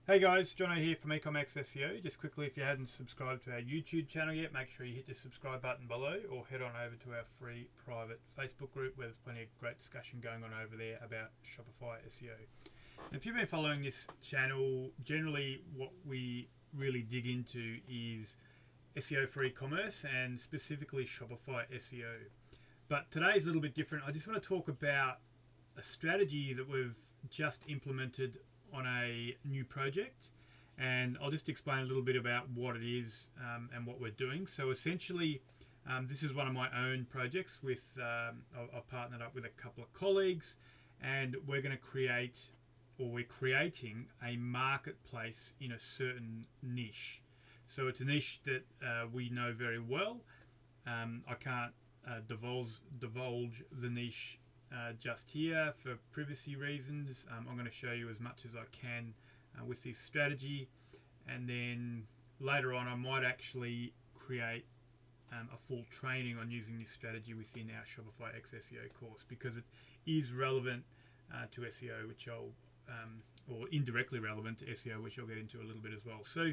Hey guys, Jono here from ecom SEO. Just quickly, if you hadn't subscribed to our YouTube channel yet, make sure you hit the subscribe button below or head on over to our free private Facebook group where there's plenty of great discussion going on over there about Shopify SEO. And if you've been following this channel, generally what we really dig into is SEO for e-commerce and specifically Shopify SEO. But today's a little bit different. I just want to talk about a strategy that we've just implemented on a new project, and I'll just explain a little bit about what it is and what we're doing. So essentially, this is one of my own projects with I've partnered up with a couple of colleagues, and we're going to create, or we're creating, a marketplace in a certain niche. So it's a niche that we know very well. I can't divulge the niche just here for privacy reasons. I'm going to show you as much as I can with this strategy, and then later on I might actually create a full training on using this strategy within our Shopify SEO course, because it is relevant to SEO, which I'll or indirectly relevant to SEO, which I'll get into a little bit as well. So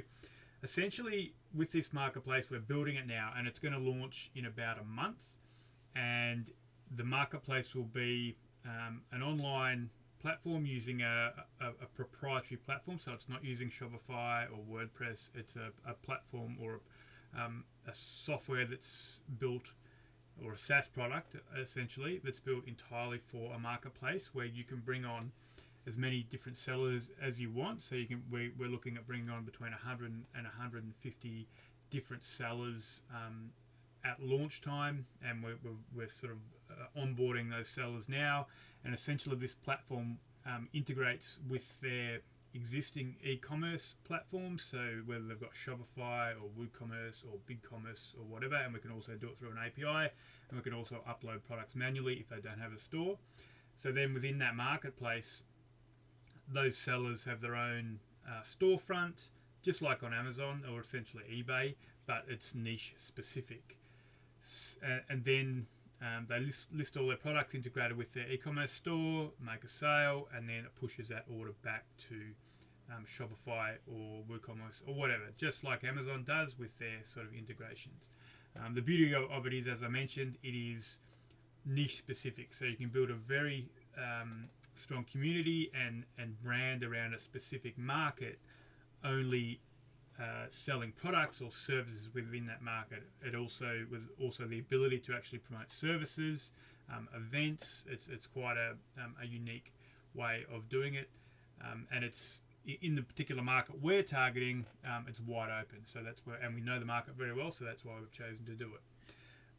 essentially with this marketplace, we're building it now, and it's going to launch in about a month, and the marketplace will be an online platform using a proprietary platform. So it's not using Shopify or WordPress. It's a platform or a software that's built, or a SaaS product essentially, that's built entirely for a marketplace where you can bring on as many different sellers as you want. So you can, we're looking at bringing on between 100 and 150 different sellers at launch time, and we're sort of onboarding those sellers now. And essentially this platform integrates with their existing e-commerce platforms, so whether they've got Shopify or WooCommerce or BigCommerce or whatever, and we can also do it through an API, and we can also upload products manually if they don't have a store. So then within that marketplace, those sellers have their own storefront, just like on Amazon or essentially eBay, but it's niche specific. And then they list all their products integrated with their e-commerce store, make a sale, and then it pushes that order back to Shopify or WooCommerce or whatever, just like Amazon does with their sort of integrations. The beauty of it is, as I mentioned, it is niche specific, so you can build a very strong community and brand around a specific market, only selling products or services within that market. It also was the ability to actually promote services, events. It's quite a unique way of doing it, and it's in the particular market we're targeting. It's wide open, so that's where, and we know the market very well, so that's why we've chosen to do it.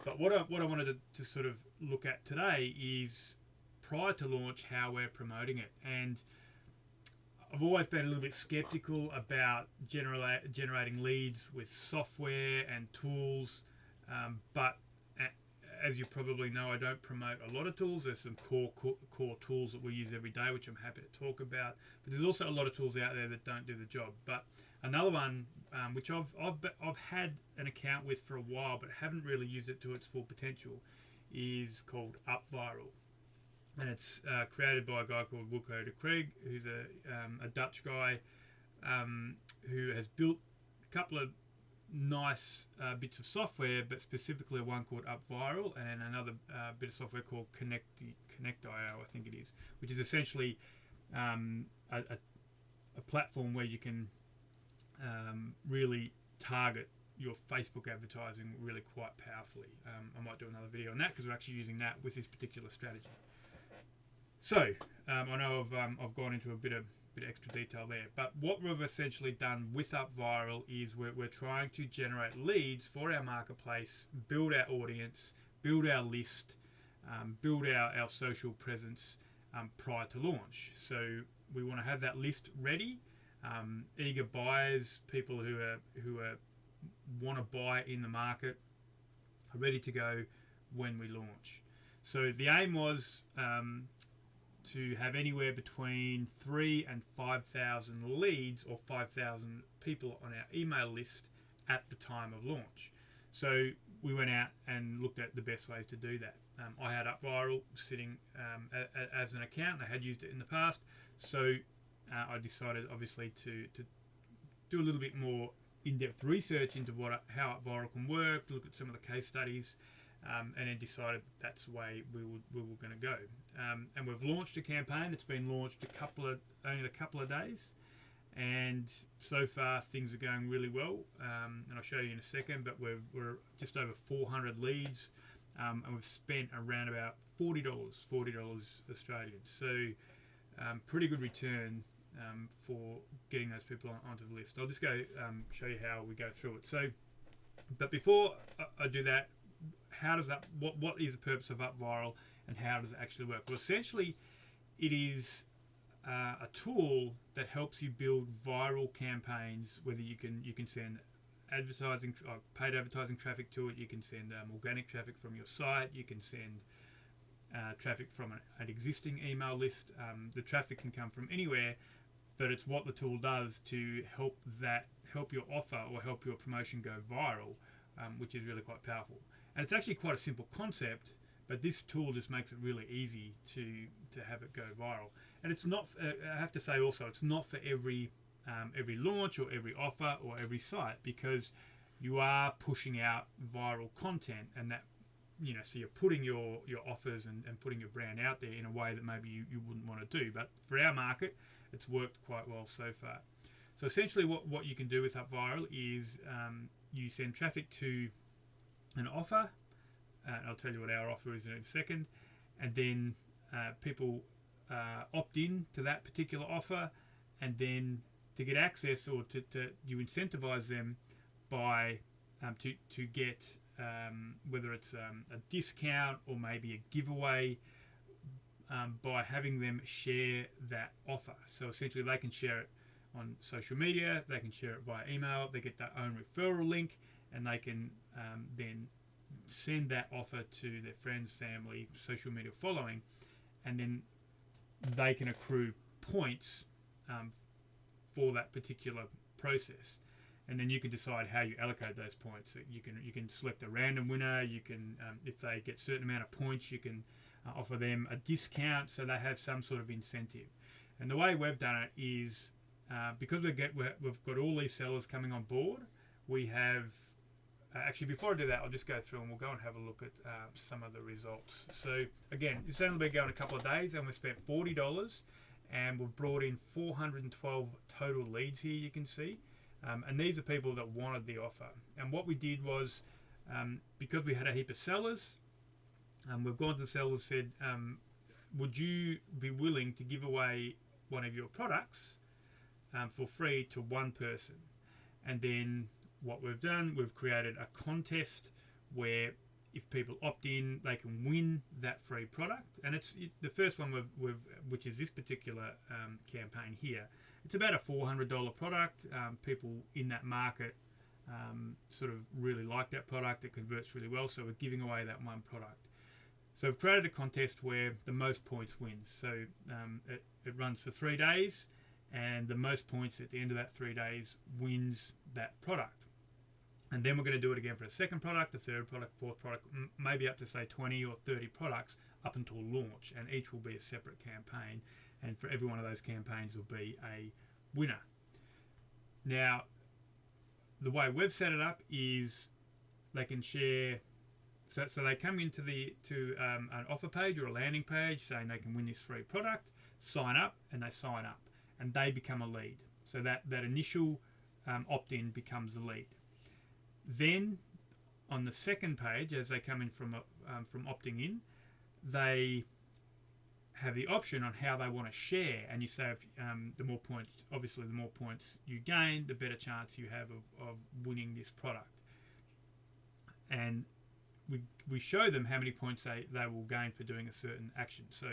But what I wanted to sort of look at today is, prior to launch, how we're promoting it. And I've always been a little bit skeptical about generating leads with software and tools, but as you probably know, I don't promote a lot of tools. There's some core tools that we use every day, which I'm happy to talk about, but there's also a lot of tools out there that don't do the job. But another one, which I've had an account with for a while but haven't really used it to its full potential, is called Upviral. And it's created by a guy called Wilco de Craig, who's a Dutch guy who has built a couple of nice bits of software, but specifically one called Upviral, and another bit of software called Connect.io, I think it is, which is essentially a platform where you can really target your Facebook advertising really quite powerfully. I might do another video on that, because we're actually using that with this particular strategy. So I know I've gone into a bit of extra detail there, but what we've essentially done with Upviral is we're trying to generate leads for our marketplace, build our audience, build our list, build our social presence prior to launch. So we want to have that list ready, eager buyers, people who want to buy in the market, are ready to go when we launch. So the aim was to have anywhere between 3,000 and 5,000 leads, or 5,000 people on our email list at the time of launch. So we went out and looked at the best ways to do that. I had Upviral sitting as an account. I had used it in the past, so I decided obviously to do a little bit more in-depth research into how Upviral can work, look at some of the case studies, and then decided that's the way we were going to go. And we've launched a campaign. It's been launched only a couple of days, and so far things are going really well. And I'll show you in a second. But we're just over 400 leads, and we've spent around about $40 Australian. So pretty good return for getting those people onto the list. I'll just go show you how we go through it. So, but before I do that, how does that? What is the purpose of Upviral, and how does it actually work? Well, essentially, it is a tool that helps you build viral campaigns. Whether you can send advertising, paid advertising traffic to it, you can send organic traffic from your site, you can send traffic from an existing email list. The traffic can come from anywhere, but it's what the tool does to help your offer or help your promotion go viral, which is really quite powerful. And it's actually quite a simple concept, but this tool just makes it really easy to have it go viral. And it's not, I have to say also, it's not for every launch or every offer or every site, because you are pushing out viral content, and that, so you're putting your offers and putting your brand out there in a way that maybe you wouldn't want to do. But for our market, it's worked quite well so far. So essentially what you can do with Upviral is you send traffic to an offer, and I'll tell you what our offer is in a second, and then people opt in to that particular offer, and then to get access, or you incentivize them by to get whether it's a discount or maybe a giveaway, by having them share that offer. So essentially they can share it on social media, they can share it via email, they get their own referral link, and they can then send that offer to their friends, family, social media following, and then they can accrue points for that particular process. And then you can decide how you allocate those points. You can select a random winner. You can, if they get a certain amount of points, you can offer them a discount, so they have some sort of incentive. And the way we've done it is because we've got all these sellers coming on board. We have actually, before I do that, I'll just go through and we'll go and have a look at some of the results. So again, it's only been going a couple of days, and we've spent $40, and we've brought in 412 total leads here. You can see. And these are people that wanted the offer. And what we did was, because we had a heap of sellers, we've gone to the sellers and said, would you be willing to give away one of your products for free to one person? And then what we've done, we've created a contest where if people opt in, they can win that free product. And it's the first one which is this particular campaign here. It's about a $400 product. People in that market sort of really like that product. It converts really well, so we're giving away that one product. So we've created a contest where the most points wins. So it runs for 3 days, and the most points at the end of that 3 days wins that product. And then we're going to do it again for a second product, a third product, fourth product, maybe up to say 20 or 30 products up until launch, and each will be a separate campaign. And for every one of those campaigns will be a winner. Now, the way we've set it up is they can share. So they come into an offer page or a landing page saying they can win this free product, sign up, and they sign up, and they become a lead. So that initial opt-in becomes the lead. Then on the second page, as they come in from opting in, they have the option on how they want to share, and you say the more points, obviously the more points you gain, the better chance you have of winning this product. And we show them how many points they will gain for doing a certain action. So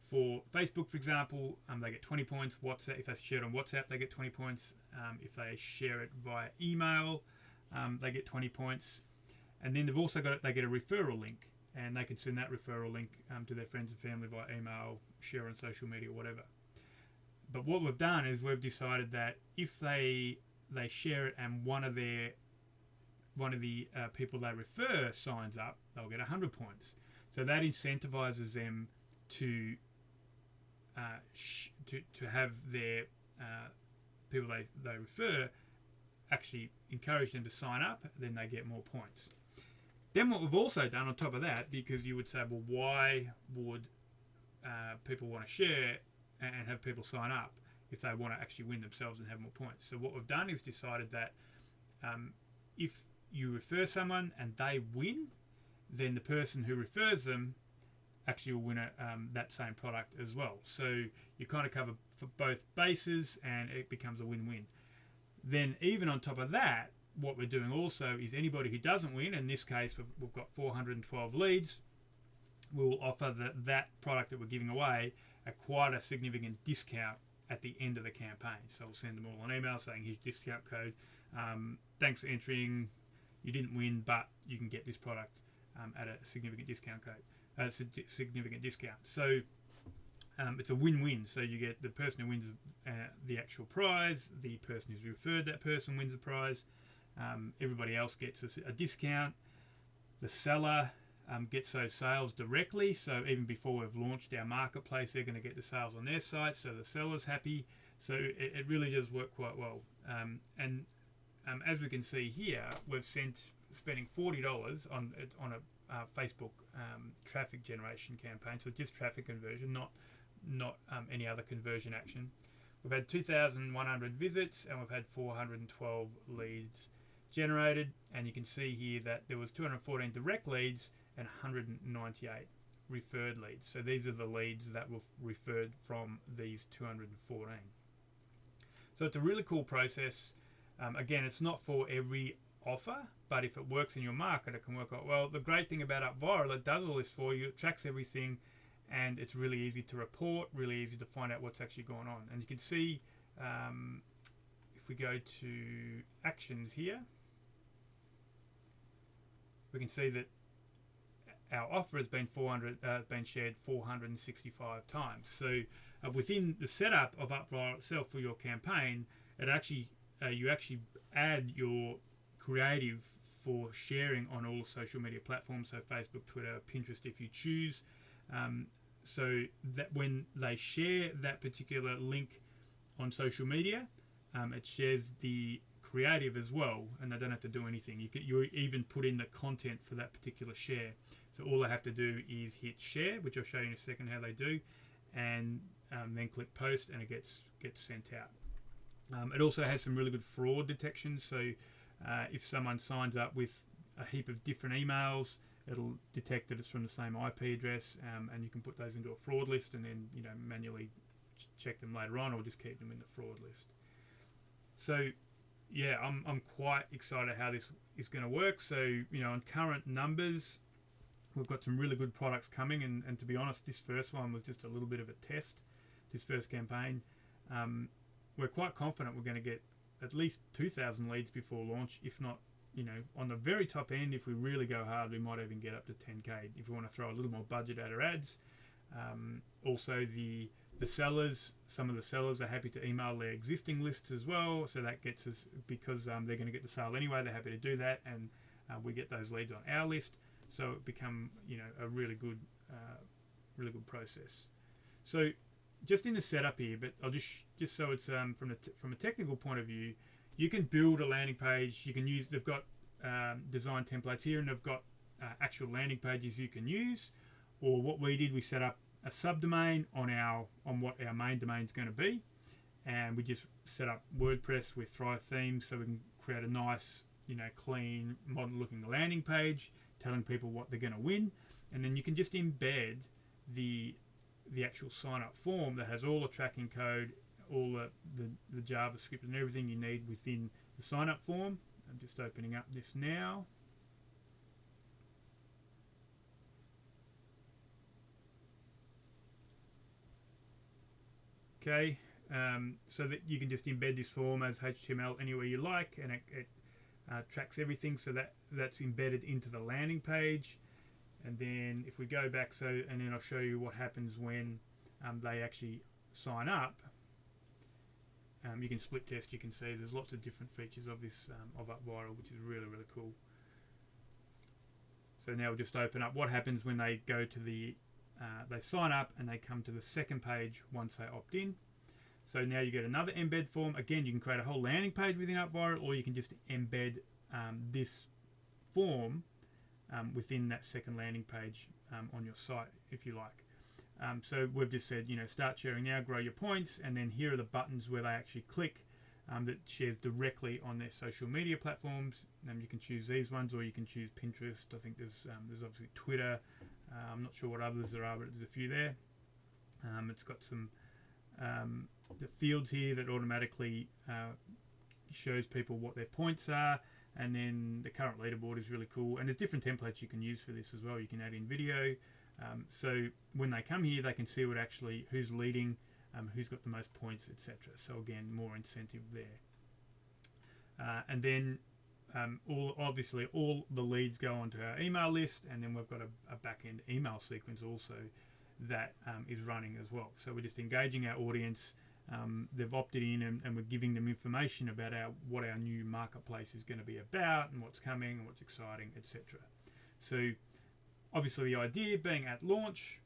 for Facebook, for example, they get 20 points. WhatsApp, if they share it on WhatsApp, they get 20 points. If they share it via email, they get 20 points. And then they've also they get a referral link, and they can send that referral link to their friends and family via email, share on social media, whatever. But what we've done is we've decided that if they share it and one of the people they refer signs up, they'll get 100 points. So that incentivizes them to to have their people they refer actually encourage them to sign up, then they get more points. Then what we've also done on top of that, because you would say, well, why would people want to share and have people sign up if they want to actually win themselves and have more points? So what we've done is decided that if you refer someone and they win, then the person who refers them actually will win that same product as well. So you kind of cover for both bases and it becomes a win-win. Then even on top of that, what we're doing also is anybody who doesn't win, in this case we've got 412 leads, we'll offer that product that we're giving away at quite a significant discount at the end of the campaign. So we'll send them all an email saying here's your discount code. Thanks for entering. You didn't win, but you can get this product at a significant discount code. Significant discount. So it's a win-win. So you get the person who wins the actual prize, the person who's referred that person wins the prize, everybody else gets a discount. The seller gets those sales directly. So even before we've launched our marketplace, they're going to get the sales on their site. So the seller's happy. So it really does work quite well. And as we can see here, we've spending $40 on a Facebook traffic generation campaign. So just traffic conversion, not any other conversion action. We've had 2,100 visits and we've had 412 leads generated, and you can see here that there was 214 direct leads and 198 referred leads. So these are the leads that were referred from these 214. So it's a really cool process. Again, it's not for every offer, but if it works in your market, it can work out well. The great thing about Upviral, it does all this for you, it tracks everything, and it's really easy to report, really easy to find out what's actually going on. And you can see, if we go to actions here, we can see that our offer has been been shared 465 times. So within the setup of Upviral itself for your campaign, it actually you actually add your creative for sharing on all social media platforms, so Facebook, Twitter, Pinterest if you choose, so that when they share that particular link on social media, it shares the creative as well, and they don't have to do anything. You even put in the content for that particular share. So all they have to do is hit share, which I'll show you in a second how they do, and then click post, and it gets sent out. It also has some really good fraud detection. So if someone signs up with a heap of different emails, it'll detect that it's from the same IP address, and you can put those into a fraud list, and then manually check them later on, or just keep them in the fraud list. So yeah, I'm quite excited how this is going to work. So on current numbers, we've got some really good products coming, and to be honest, this first one was just a little bit of a test. This first campaign, we're quite confident we're going to get at least 2,000 leads before launch, if not, on the very top end, if we really go hard, we might even get up to 10k if we want to throw a little more budget at our ads. Also, the sellers, some of the sellers are happy to email their existing lists as well, so that gets us, because they're going to get the sale anyway, they're happy to do that, and we get those leads on our list, so it become a really good process. So just in the setup here, but I'll just so it's from a technical point of view, you can build a landing page. You can use, they've got design templates here, and they've got actual landing pages you can use. Or what we did, we set up a subdomain on what our main domain is going to be, and we just set up WordPress with Thrive themes, so we can create a nice, clean, modern-looking landing page, telling people what they're going to win, and then you can just embed the actual sign-up form that has all the tracking code, all the JavaScript and everything you need within the sign-up form. I'm just opening up this now. Okay, so that you can just embed this form as HTML anywhere you like, and it tracks everything, so that's embedded into the landing page. And then if we go back, and then I'll show you what happens when they actually sign up. You can split test. You can see there's lots of different features of this of Upviral, which is really, really cool. So now we'll just open up what happens when they go to the they sign up and they come to the second page once they opt in. So now you get another embed form. Again, you can create a whole landing page within Upviral, or you can just embed this form within that second landing page on your site, if you like. So we've just said, start sharing now, grow your points, and then here are the buttons where they actually click that shares directly on their social media platforms. You can choose these ones, or you can choose Pinterest. I think there's obviously Twitter. I'm not sure what others there are, but there's a few there. It's got some the fields here that automatically shows people what their points are, and then the current leaderboard is really cool. And there's different templates you can use for this as well. You can add in video, so when they come here, they can see who's leading, who's got the most points, etc. So again, more incentive there. And then all the leads go onto our email list, and then we've got a back-end email sequence also that is running as well. So we're just engaging our audience. They've opted in, and we're giving them information about what our new marketplace is going to be about, and what's coming, and what's exciting, etc. So obviously the idea being at launch,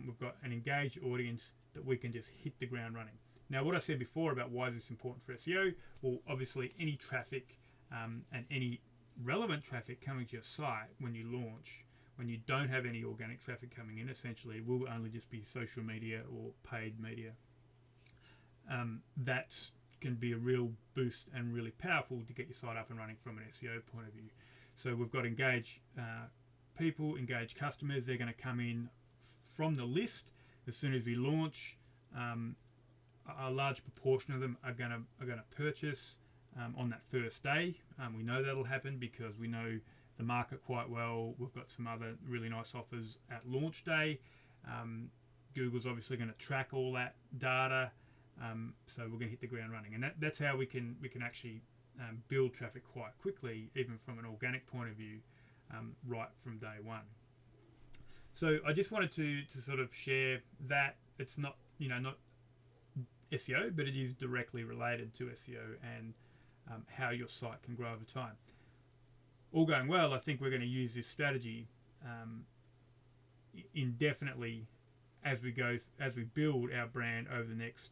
we've got an engaged audience that we can just hit the ground running. Now, what I said before about why is this important for SEO, well, obviously any traffic and any relevant traffic coming to your site when you launch, when you don't have any organic traffic coming in, essentially will only just be social media or paid media. That can be a real boost and really powerful to get your site up and running from an SEO point of view. So we've got engaged people, engaged customers. They're going to come in from the list as soon as we launch. A large proportion of them are going to purchase on that first day. We know that'll happen because we know the market quite well. We've got some other really nice offers at launch day. Google's obviously going to track all that data, so we're going to hit the ground running, and that's how we can actually build traffic quite quickly, even from an organic point of view, right from day one. So I just wanted to sort of share that it's not not SEO, but it is directly related to SEO and how your site can grow over time. All going well, I think we're going to use this strategy indefinitely as we build our brand over the next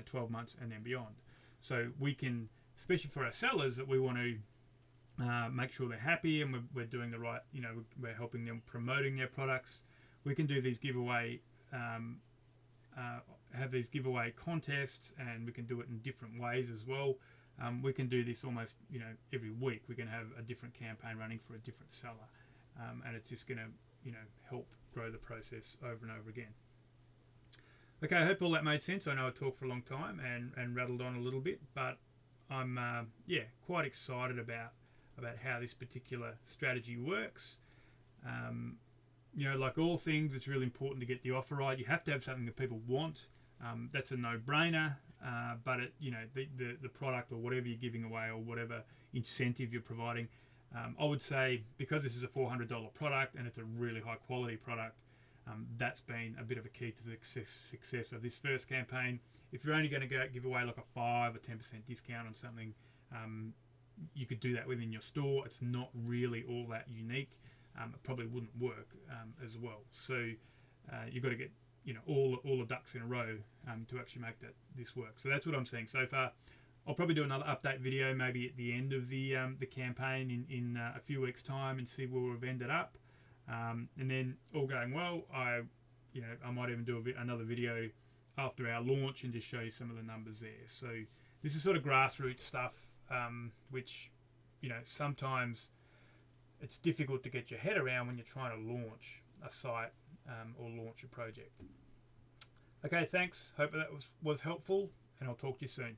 12 months and then beyond. So we can, especially for our sellers, that we want to make sure they're happy, and we're doing the right, we're helping them promoting their products. We can do these giveaway have these giveaway contests, and we can do it in different ways as well. We can do this almost every week. We can have a different campaign running for a different seller, and it's just going to help grow the process over and over again. Okay, I hope all that made sense. I know I talked for a long time and rattled on a little bit, but I'm quite excited about how this particular strategy works. Like all things, it's really important to get the offer right. You have to have something that people want. That's a no-brainer. But the product or whatever you're giving away or whatever incentive you're providing, I would say, because this is a $400 product and it's a really high-quality product, that's been a bit of a key to the success of this first campaign. If you're only going to give away like a 5 or 10% discount on something, you could do that within your store. It's not really all that unique. It probably wouldn't work as well. So you've got to get all the ducks in a row to actually make this work. So that's what I'm seeing so far. I'll probably do another update video maybe at the end of the campaign in a few weeks' time and see where we've ended up. And then all going well, I might even do another video after our launch and just show you some of the numbers there. So this is sort of grassroots stuff, which sometimes it's difficult to get your head around when you're trying to launch a site or launch a project. Okay, thanks. Hope that was helpful, and I'll talk to you soon.